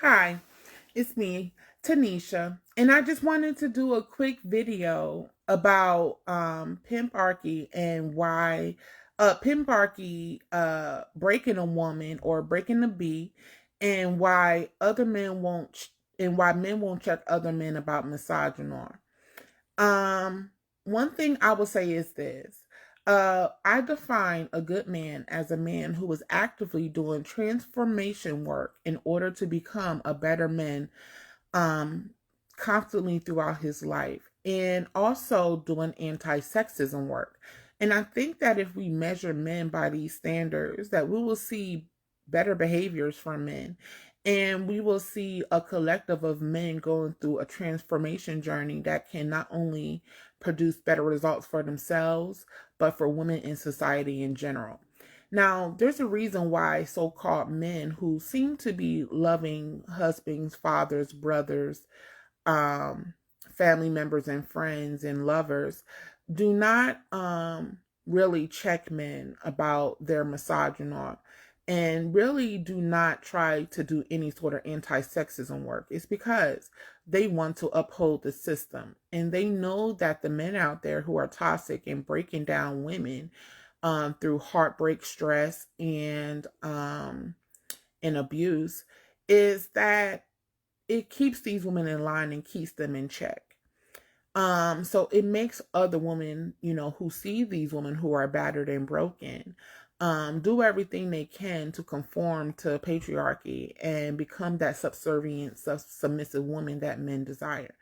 Hi, it's me, Tanisha, and I just wanted to do a quick video about pimparchy and why pimparchy breaking a woman or breaking a bee, and why other men won't and why men won't check other men about misogynoir. Um, One thing I will say is this. I define a good man as a man who is actively doing transformation work in order to become a better man, um, constantly throughout his life, and also doing anti-sexism work. And I think that if we measure men by these standards, that we will see better behaviors from men, and we will see a collective of men going through a transformation journey that can not only produce better results for themselves, but for women in society in general. Now, there's a reason why so called men who seem to be loving husbands, fathers, brothers, um, family members, and friends and lovers do not really check men about their misogyny, and really do not try to do any sort of anti-sexism work. It's because they want to uphold the system, and they know that the men out there who are toxic and breaking down women through heartbreak, stress, and abuse, is that it keeps these women in line and keeps them in check. So it makes other women, who see these women who are battered and broken, do everything they can to conform to patriarchy and become that subservient, submissive woman that men desire.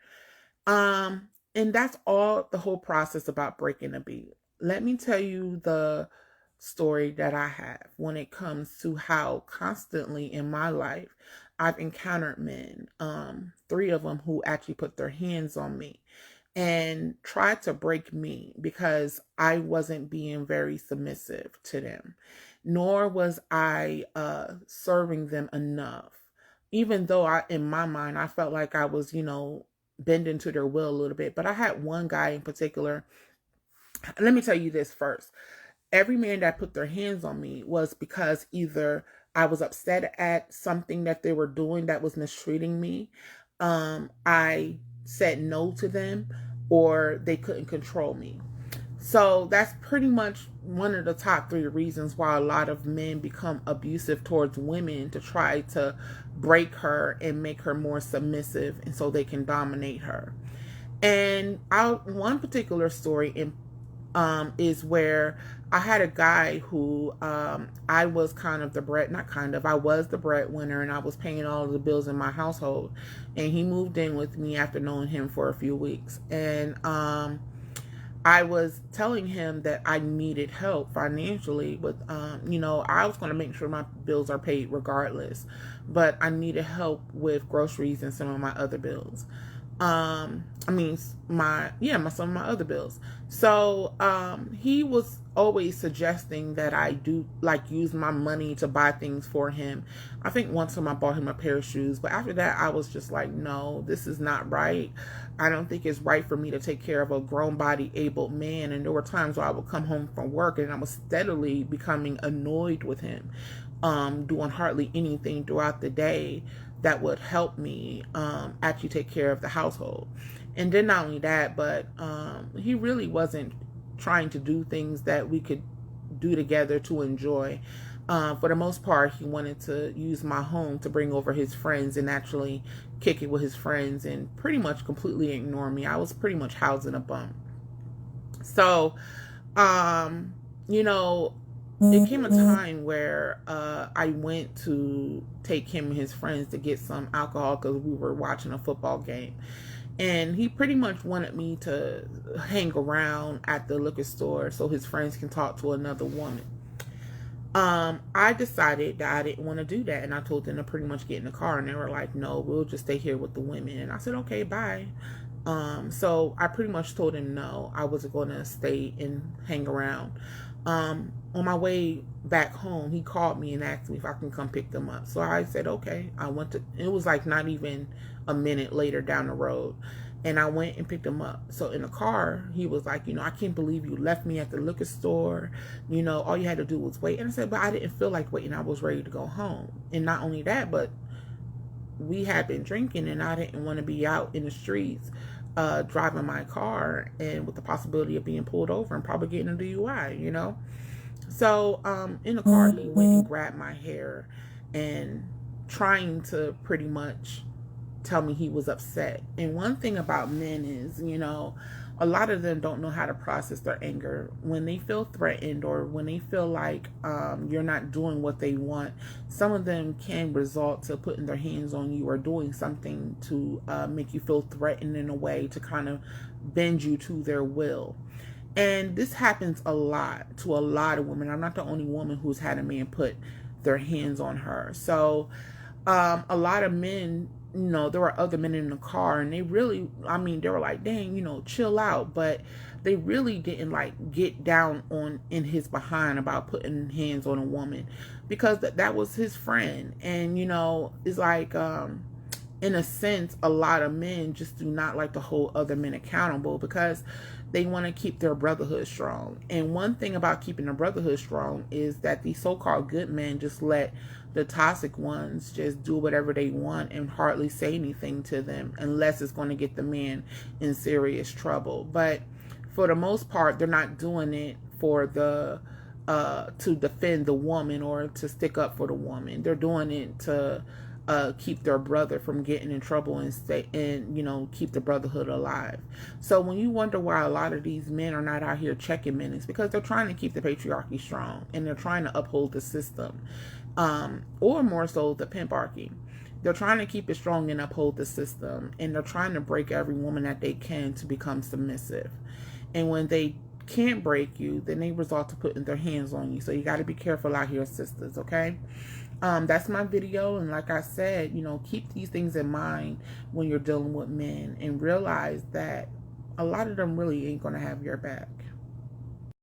And that's all the whole process about breaking a beat. Let me tell you the story that I have when it comes to how constantly in my life I've encountered men, three of them who actually put their hands on me and tried to break me because I wasn't being very submissive to them, nor was I serving them enough. Even though in my mind, I felt like I was, bending to their will a little bit. But I had one guy in particular. Let me tell you this first. Every man that put their hands on me was because either I was upset at something that they were doing that was mistreating me, I said no to them, or they couldn't control me. So that's pretty much one of the top three reasons why a lot of men become abusive towards women, to try to break her and make her more submissive, and so they can dominate her. And one particular story is where I had a guy who, I was kind of the bread, not kind of, I was the breadwinner, and I was paying all of the bills in my household. And he moved in with me after knowing him for a few weeks. And I was telling him that I needed help financially with, I was going to make sure my bills are paid regardless, but I needed help with groceries and some of my other bills. I mean, some of my other bills. So, he was always suggesting that I do like use my money to buy things for him. I think one time I bought him a pair of shoes, but after that I was just like, no, this is not right. I don't think it's right for me to take care of a grown body able man. And there were times where I would come home from work and I was steadily becoming annoyed with him, doing hardly anything throughout the day that would help me actually take care of the household. And then not only that, but he really wasn't trying to do things that we could do together to enjoy. For the most part, he wanted to use my home to bring over his friends and actually kick it with his friends and pretty much completely ignore me. I was pretty much housing a bum. So, um, you know, it came a time where I went to take him and his friends to get some alcohol because we were watching a football game. And he pretty much wanted me to hang around at the liquor store so his friends can talk to another woman. I decided that I didn't want to do that, and I told them to pretty much get in the car, and they were like, no, we'll just stay here with the women. And I said, okay, bye. So I pretty much told him no, I wasn't going to stay and hang around. On my way back home, he called me and asked me if I can come pick them up. So I said, okay. It was like not even a minute later down the road. And I went and picked him up. So in the car, he was like, I can't believe you left me at the liquor store. All you had to do was wait. And I said, but I didn't feel like waiting. I was ready to go home. And not only that, but we had been drinking, and I didn't want to be out in the streets driving my car and with the possibility of being pulled over and probably getting a DUI, you know? So in the car, he went and grabbed my hair and trying to pretty much tell me he was upset. And one thing about men is, you know, a lot of them don't know how to process their anger. When they feel threatened or when they feel like you're not doing what they want, some of them can resort to putting their hands on you or doing something to make you feel threatened in a way to kind of bend you to their will. And this happens a lot to a lot of women. I'm not the only woman who's had a man put their hands on her. So a lot of men, you know, there were other men in the car, and they really, I mean, they were like, dang, you know, chill out. But they really didn't like get down on in his behind about putting hands on a woman, because that was his friend. And, you know, it's like, in a sense, a lot of men just do not like to hold other men accountable because they want to keep their brotherhood strong. And one thing about keeping the brotherhood strong is that these so-called good men just let the toxic ones just do whatever they want and hardly say anything to them unless it's going to get the man in serious trouble. But for the most part, they're not doing it for the to defend the woman or to stick up for the woman. They're doing it to keep their brother from getting in trouble and stay and, you know, keep the brotherhood alive. So when you wonder why a lot of these men are not out here checking men, it's because they're trying to keep the patriarchy strong and they're trying to uphold the system, or more so the pimparchy. They're trying to keep it strong and uphold the system, and they're trying to break every woman that they can to become submissive. And when they can't break you, then they resort to putting their hands on you. So you got to be careful out here, sisters, okay? That's my video, and like I said, you know, keep these things in mind when you're dealing with men and realize that a lot of them really ain't gonna have your back.